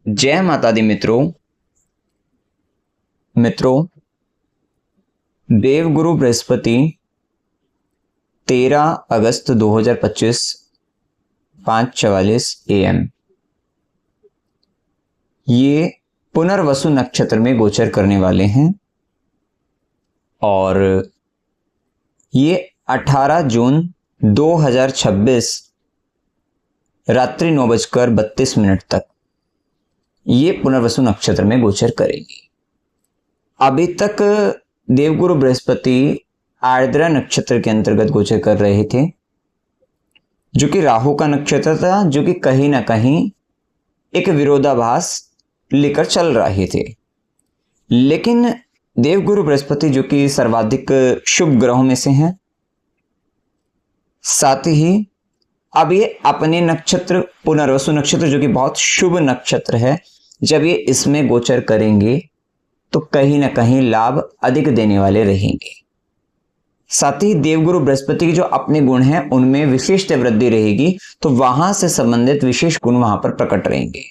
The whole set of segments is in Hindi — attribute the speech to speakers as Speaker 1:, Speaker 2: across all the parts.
Speaker 1: जय माता दी मित्रों, देवगुरु बृहस्पति 13 अगस्त 2025 5:44 AM ये पुनर्वसु नक्षत्र में गोचर करने वाले हैं और ये 18 जून 2026 रात्रि 9:32 तक ये पुनर्वसु नक्षत्र में गोचर करेगी। अभी तक देवगुरु बृहस्पति आर्द्रा नक्षत्र के अंतर्गत गोचर कर रहे थे, जो कि राहु का नक्षत्र था, जो कि कहीं ना कहीं एक विरोधाभास लेकर चल रहे थे। लेकिन देवगुरु बृहस्पति जो कि सर्वाधिक शुभ ग्रहों में से हैं, साथ ही अब ये अपने नक्षत्र पुनर्वसु नक्षत्र जो कि बहुत शुभ नक्षत्र है, जब ये इसमें गोचर करेंगे तो कहीं ना कहीं लाभ अधिक देने वाले रहेंगे। साथ ही देवगुरु बृहस्पति के जो अपने गुण हैं उनमें विशेष वृद्धि रहेगी, तो वहां से संबंधित विशेष गुण वहां पर प्रकट रहेंगे।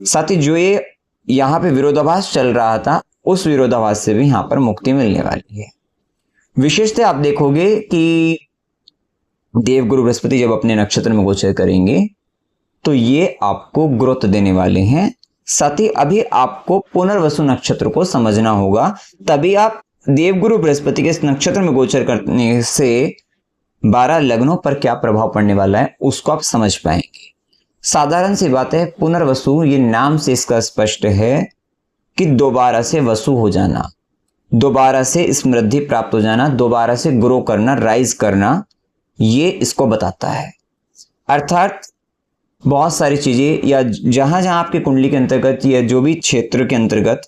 Speaker 1: साथ ही जो ये यहाँ पे विरोधाभास चल रहा था, उस विरोधाभास से भी यहाँ पर मुक्ति मिलने वाली है। विशेषतः आप देखोगे कि देवगुरु बृहस्पति जब अपने नक्षत्र में गोचर करेंगे तो ये आपको ग्रोथ देने वाले हैं। साथ ही अभी आपको पुनर्वसु नक्षत्र को समझना होगा, तभी आप देवगुरु बृहस्पति के इस नक्षत्र में गोचर करने से 12 लग्नों पर क्या प्रभाव पड़ने वाला है उसको आप समझ पाएंगे। साधारण सी बात है, पुनर्वसु ये नाम से इसका स्पष्ट है कि दोबारा से वसु हो जाना, दोबारा से समृद्धि प्राप्त हो जाना, दोबारा से ग्रो करना, राइज करना, ये इसको बताता है। अर्थात बहुत सारी चीजें या जहां जहां आपकी कुंडली के अंतर्गत या जो भी क्षेत्र के अंतर्गत,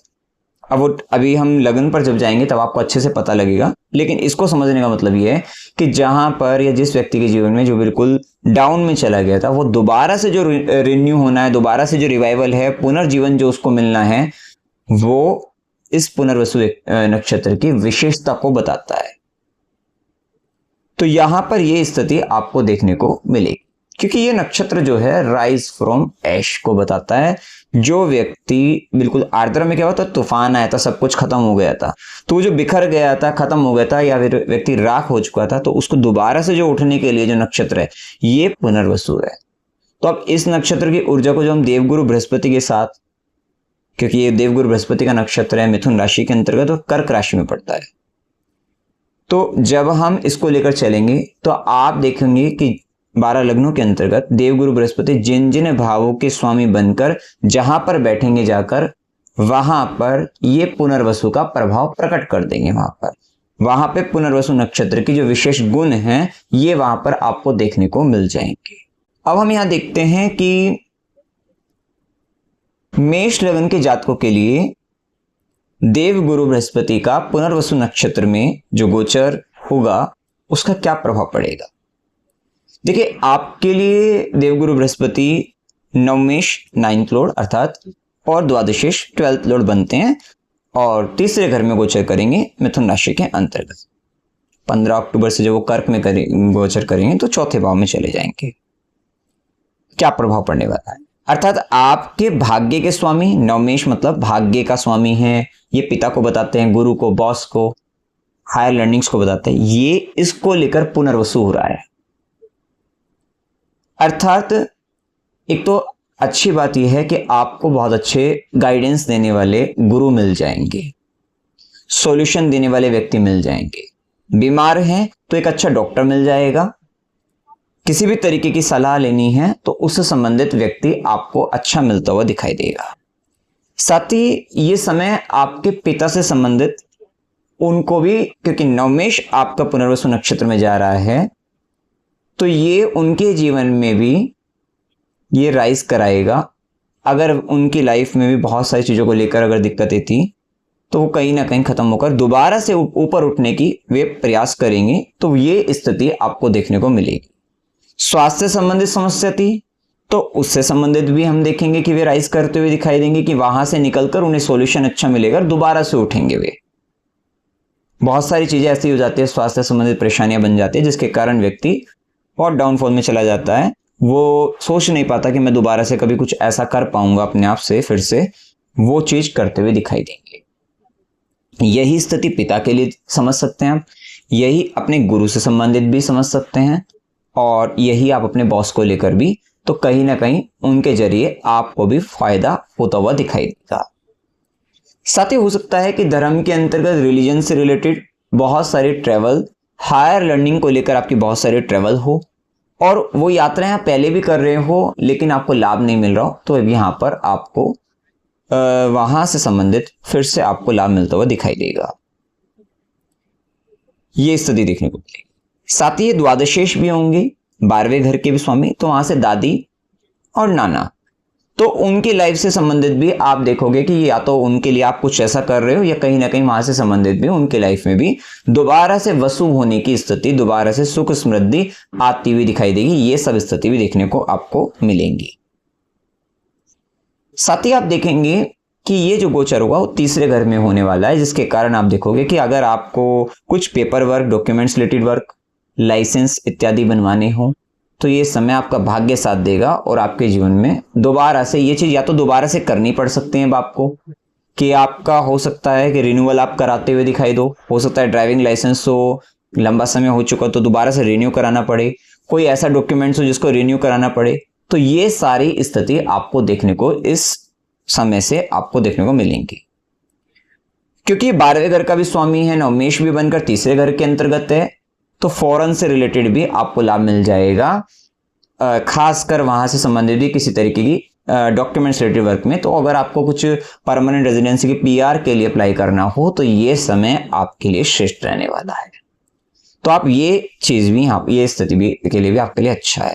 Speaker 1: अब वो अभी हम लगन पर जब जाएंगे तब आपको अच्छे से पता लगेगा, लेकिन इसको समझने का मतलब ये है कि जहां पर या जिस व्यक्ति के जीवन में जो बिल्कुल डाउन में चला गया था, वो दोबारा से जो रिन्यू होना है, दोबारा से जो रिवाइवल है, पुनर्जीवन जो उसको मिलना है, वो इस पुनर्वसु नक्षत्र की विशेषता को बताता है। तो यहां पर यह स्थिति आपको देखने को मिलेगी, क्योंकि ये नक्षत्र जो है राइज फ्रॉम ऐश को बताता है। जो व्यक्ति बिल्कुल आर्द्रा में क्या हुआ था, तूफान आया था, सब कुछ खत्म हो गया था, तो जो बिखर गया था, खत्म हो गया था, या फिर व्यक्ति राख हो चुका था, तो उसको दोबारा से जो उठने के लिए जो नक्षत्र है ये पुनर्वसु है। तो अब इस नक्षत्र की ऊर्जा को जो हम देवगुरु बृहस्पति के साथ, क्योंकि ये देवगुरु बृहस्पति का नक्षत्र है, मिथुन राशि के अंतर्गत और कर्क राशि में पड़ता है, तो जब हम इसको लेकर चलेंगे तो आप देखेंगे कि 12 लग्नों के अंतर्गत देवगुरु बृहस्पति जिन जिन भावों के स्वामी बनकर जहां पर बैठेंगे जाकर, वहां पर ये पुनर्वसु का प्रभाव प्रकट कर देंगे। वहां पे पुनर्वसु नक्षत्र की जो विशेष गुण हैं ये वहां पर आपको देखने को मिल जाएंगे। अब हम यहां देखते हैं कि मेष लग्न के जातकों के लिए देवगुरु बृहस्पति का पुनर्वसु नक्षत्र में जो गोचर होगा उसका क्या प्रभाव पड़ेगा। देखिए, आपके लिए देवगुरु बृहस्पति नवमेश 9th लॉर्ड अर्थात और द्वादशेश 12th लॉर्ड बनते हैं और तीसरे घर में गोचर करेंगे मिथुन राशि के अंतर्गत। 15 अक्टूबर से जब वो कर्क में गोचर करेंगे तो चौथे भाव में चले जाएंगे। क्या प्रभाव पड़ने वाला है, अर्थात आपके भाग्य के स्वामी, नवमेश मतलब भाग्य का स्वामी है, ये पिता को बताते हैं, गुरु को, बॉस को, हायर लर्निंग्स को बताते हैं, ये इसको लेकर पुनर्वसु हो रहा है। अर्थात एक तो अच्छी बात यह है कि आपको बहुत अच्छे गाइडेंस देने वाले गुरु मिल जाएंगे, सॉल्यूशन देने वाले व्यक्ति मिल जाएंगे। बीमार हैं तो एक अच्छा डॉक्टर मिल जाएगा, किसी भी तरीके की सलाह लेनी है तो उससे संबंधित व्यक्ति आपको अच्छा मिलता हुआ दिखाई देगा। साथ ही ये समय आपके पिता से संबंधित उनको भी, क्योंकि नवमेश आपका पुनर्वसु नक्षत्र में जा रहा है, तो ये उनके जीवन में भी ये राइज कराएगा। अगर उनकी लाइफ में भी बहुत सारी चीजों को लेकर अगर दिक्कतें थी तो वो कहीं ना कहीं खत्म होकर दोबारा से ऊपर उठने की वे प्रयास करेंगे, तो ये स्थिति आपको देखने को मिलेगी। स्वास्थ्य संबंधित समस्या थी तो उससे संबंधित भी हम देखेंगे कि वे राइज करते हुए दिखाई देंगे, कि वहां से निकलकर उन्हें सॉल्यूशन अच्छा मिलेगा, दोबारा से उठेंगे वे। बहुत सारी चीजें ऐसी हो जाती है, स्वास्थ्य संबंधित परेशानियां बन जाती है, जिसके कारण व्यक्ति बहुत डाउनफॉल में चला जाता है वो सोच नहीं पाता कि मैं दोबारा से कभी कुछ ऐसा कर पाऊंगा अपने आप से फिर से, वो चीज करते हुए दिखाई देंगे। यही स्थिति पिता के लिए समझ सकते हैं आप, यही अपने गुरु से संबंधित भी समझ सकते हैं, और यही आप अपने बॉस को लेकर भी, तो कहीं ना कहीं उनके जरिए आपको भी फायदा होता हुआ दिखाई देगा। साथ ही हो सकता है कि धर्म के अंतर्गत रिलीजन से रिलेटेड बहुत सारे ट्रेवल, हायर लर्निंग को लेकर आपकी बहुत सारे ट्रेवल हो, और वो यात्राएं आप पहले भी कर रहे हो लेकिन आपको लाभ नहीं मिल रहा हो, तो अब यहाँ पर आपको वहां से संबंधित फिर से आपको लाभ मिलता हुआ दिखाई देगा। ये स्थिति देखने को मिलेगी। साथ ही ये द्वादशेष भी होंगे, 12वें घर के भी स्वामी, तो वहां से दादी और नाना, तो उनकी लाइफ से संबंधित भी आप देखोगे कि या तो उनके लिए आप कुछ ऐसा कर रहे हो, या कहीं ना कहीं वहां से संबंधित भी उनके लाइफ में भी दोबारा से वसु होने की स्थिति, दोबारा से सुख समृद्धि आती हुई दिखाई देगी। ये सब स्थिति भी देखने को आपको मिलेंगी। साथ ही आप देखेंगे कि ये जो गोचर होगा वो तीसरे घर में होने वाला है, जिसके कारण आप देखोगे कि अगर आपको कुछ paper work, documents related work, licence इत्यादि बनवाने हो, तो ये समय आपका भाग्य साथ देगा और आपके जीवन में दोबारा से ये चीज या तो दोबारा से करनी पड़ सकती है आपको, कि आपका हो सकता है कि रिन्यूअल आप कराते हुए दिखाई दो, हो सकता है ड्राइविंग लाइसेंस हो, लंबा समय हो चुका तो दोबारा से रिन्यू कराना पड़े, कोई ऐसा डॉक्यूमेंट्स हो जिसको रिन्यू कराना पड़े। तो ये सारी स्थिति आपको देखने को इस समय से आपको देखने को मिलेंगी, क्योंकि 12वें घर का भी स्वामी है, नवमेश भी बनकर तीसरे घर के अंतर्गत है, तो फॉरेन से रिलेटेड भी आपको लाभ मिल जाएगा, खासकर वहां से संबंधित भी किसी तरीके की डॉक्यूमेंट्स रिलेटेड वर्क में। तो अगर आपको कुछ परमानेंट रेजिडेंसी की पीआर के लिए अप्लाई करना हो तो ये समय आपके लिए श्रेष्ठ रहने वाला है। तो आप ये चीज भी, ये स्थिति भी के लिए भी आपके लिए अच्छा है।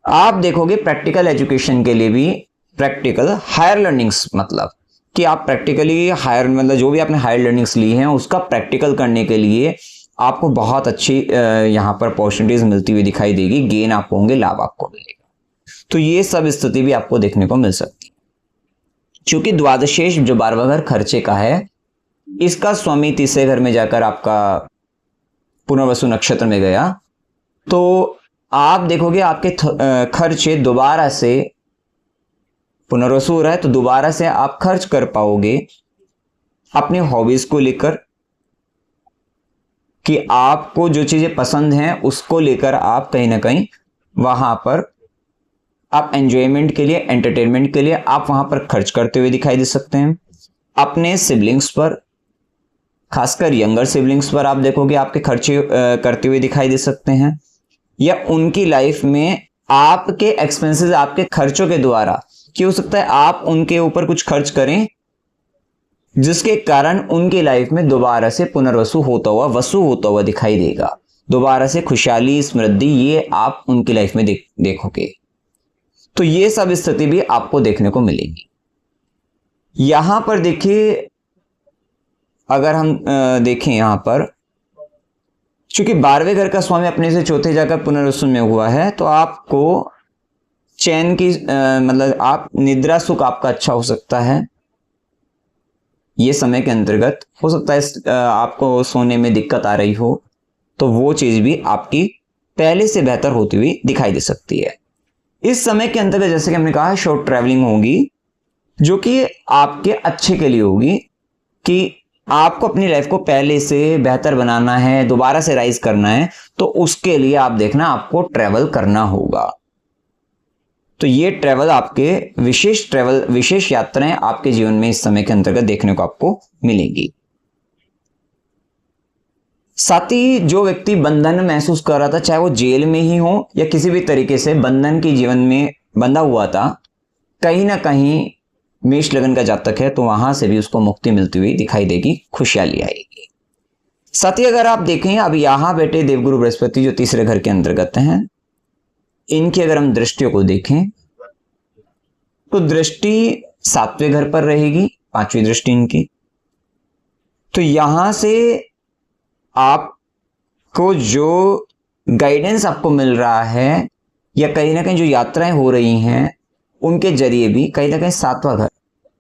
Speaker 1: आप देखोगे प्रैक्टिकल एजुकेशन के लिए भी, प्रैक्टिकल हायर लर्निंग्स, मतलब कि आप प्रैक्टिकली हायर, मतलब जो भी आपने हायर लर्निंग्स ली हैं उसका प्रैक्टिकल करने के लिए आपको बहुत अच्छी यहाँ पर अपॉर्चुनिटीज मिलती हुई दिखाई देगी, गेन आप होंगे, लाभ आपको मिलेगा। तो ये सब स्थिति भी आपको देखने को मिल सकती है। क्योंकि द्वादशेष जो 12वां घर खर्चे का है, इसका स्वामी तीसरे घर में जाकर आपका पुनर्वसु नक्षत्र में गया, तो आप देखोगे आपके खर्चे दोबारा से, पुनर्वसु हो रहा है तो दोबारा से आप खर्च कर पाओगे अपने हॉबीज को लेकर, कि आपको जो चीजें पसंद हैं उसको लेकर आप कहीं ना कहीं वहां पर आप एंजॉयमेंट के लिए, एंटरटेनमेंट के लिए आप वहां पर खर्च करते हुए दिखाई दे सकते हैं। अपने सिबलिंग्स पर, खासकर यंगर सिबलिंग्स पर आप देखोगे आपके खर्चे करते हुए दिखाई दे सकते हैं, या उनकी लाइफ में आपके एक्सपेंसेस, आपके खर्चों के द्वारा, कि हो सकता है आप उनके ऊपर कुछ खर्च करें जिसके कारण उनकी लाइफ में दोबारा से पुनर्वसु होता हुआ, वसु होता हुआ दिखाई देगा, दोबारा से खुशहाली, समृद्धि, ये आप उनकी लाइफ में देखोगे। तो ये सब स्थिति भी आपको देखने को मिलेगी। यहां पर देखिए, अगर हम देखें यहां पर, चूंकि 12वें घर का स्वामी अपने से चौथे जाकर पुनर्वसु में हुआ है, तो आपको चैन की मतलब आप निद्रा सुख आपका अच्छा हो सकता है। ये समय के अंतर्गत हो सकता है आपको सोने में दिक्कत आ रही हो, तो वो चीज भी आपकी पहले से बेहतर होती हुई दिखाई दे सकती है। इस समय के अंतर्गत जैसे कि हमने कहा, शॉर्ट ट्रैवलिंग होगी, जो कि आपके अच्छे के लिए होगी, कि आपको अपनी लाइफ को पहले से बेहतर बनाना है, दोबारा से राइज करना है, तो उसके लिए आप देखना आपको ट्रैवल करना होगा। तो ये ट्रैवल आपके विशेष यात्राएं आपके जीवन में इस समय के अंतर्गत देखने को आपको मिलेगी। साथ ही जो व्यक्ति बंधन महसूस कर रहा था, चाहे वो जेल में ही हो या किसी भी तरीके से बंधन की जीवन में बंधा हुआ था, कहीं ना कहीं मेष लगन का जातक है, तो वहां से भी उसको मुक्ति मिलती हुई दिखाई देगी, खुशहाली आएगी। साथ ही अगर आप देखें, अब यहां बैठे देवगुरु बृहस्पति जो तीसरे घर के अंतर्गत हैं, इनकी अगर हम दृष्टियों को देखें तो दृष्टि 7वें घर पर रहेगी, 5वीं दृष्टि इनकी। तो यहां से आपको जो गाइडेंस आपको मिल रहा है, या कहीं ना कहीं जो यात्राएं हो रही हैं, उनके जरिए भी कहीं ना कहीं 7वां घर,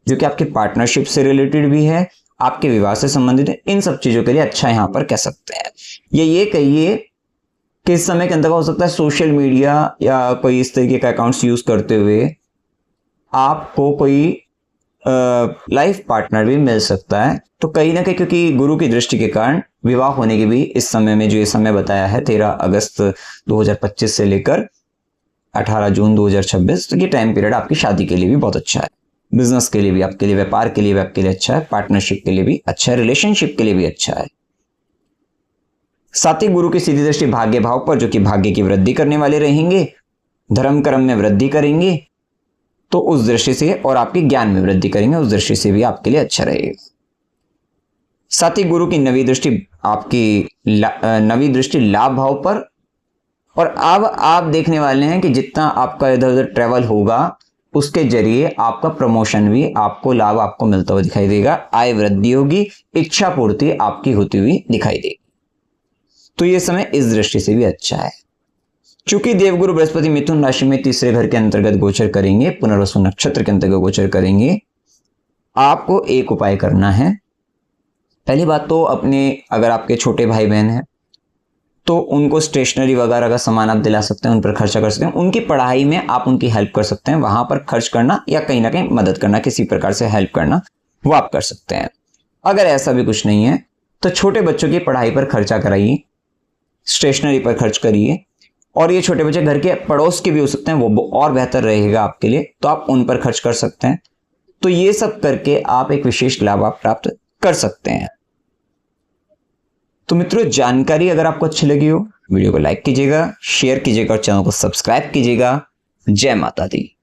Speaker 1: जो कि आपके पार्टनरशिप से रिलेटेड भी है, आपके विवाह से संबंधित है, इन सब चीजों के लिए अच्छा यहां पर कह सकते हैं। ये कहिए कि इस समय के अंतर्गत हो सकता है सोशल मीडिया या कोई इस तरीके का अकाउंट्स यूज करते हुए आपको कोई लाइफ पार्टनर भी मिल सकता है। तो कहीं ना कहीं क्योंकि गुरु की दृष्टि के कारण विवाह होने की भी इस समय में, जो ये समय बताया है 13 अगस्त 2025 से लेकर 18 जून 2026, तो ये टाइम पीरियड आपकी शादी के लिए भी बहुत अच्छा है, बिजनेस के लिए भी आपके लिए, व्यापार के लिए भी आपके लिए अच्छा है, पार्टनरशिप के लिए भी अच्छा है, रिलेशनशिप के लिए भी अच्छा है। साथ ही गुरु की सीधी दृष्टि भाग्य भाव पर, जो कि भाग्य की वृद्धि करने वाले रहेंगे, धर्म कर्म में वृद्धि करेंगे, तो उस दृष्टि से, और आपके ज्ञान में वृद्धि करेंगे, उस दृष्टि से भी आपके लिए अच्छा रहेगा। साथ ही गुरु की नवी दृष्टि आपकी नवी दृष्टि लाभ भाव पर, और अब आप देखने वाले हैं कि जितना आपका इधर उधर ट्रेवल होगा उसके जरिए आपका प्रमोशन भी, आपको लाभ आपको मिलता हुआ दिखाई देगा, आय वृद्धि होगी, इच्छा पूर्ति आपकी होती हुई दिखाई देगी। तो ये समय इस दृष्टि से भी अच्छा है। चूंकि देवगुरु बृहस्पति मिथुन राशि में तीसरे घर के अंतर्गत गोचर करेंगे, पुनर्वसु नक्षत्र के अंतर्गत गोचर करेंगे, आपको एक उपाय करना है। पहली बात तो अपने, अगर आपके छोटे भाई बहन हैं तो उनको स्टेशनरी वगैरह का सामान आप दिला सकते हैं, उन पर खर्चा कर सकते हैं, उनकी पढ़ाई में आप उनकी हेल्प कर सकते हैं, वहां पर खर्च करना या कहीं ना कहीं मदद करना, किसी प्रकार से हेल्प करना, वो आप कर सकते हैं। अगर ऐसा भी कुछ नहीं है तो छोटे बच्चों की पढ़ाई पर खर्चा कराइए, स्टेशनरी पर खर्च करिए, और ये छोटे बच्चे घर के पड़ोस के भी हो सकते हैं, वो और बेहतर रहेगा आपके लिए, तो आप उन पर खर्च कर सकते हैं। तो ये सब करके आप एक विशेष लाभ आप प्राप्त कर सकते हैं। तो मित्रों, जानकारी अगर आपको अच्छी लगी हो, वीडियो को लाइक कीजिएगा, शेयर कीजिएगा और चैनल को सब्सक्राइब कीजिएगा। जय माता दी।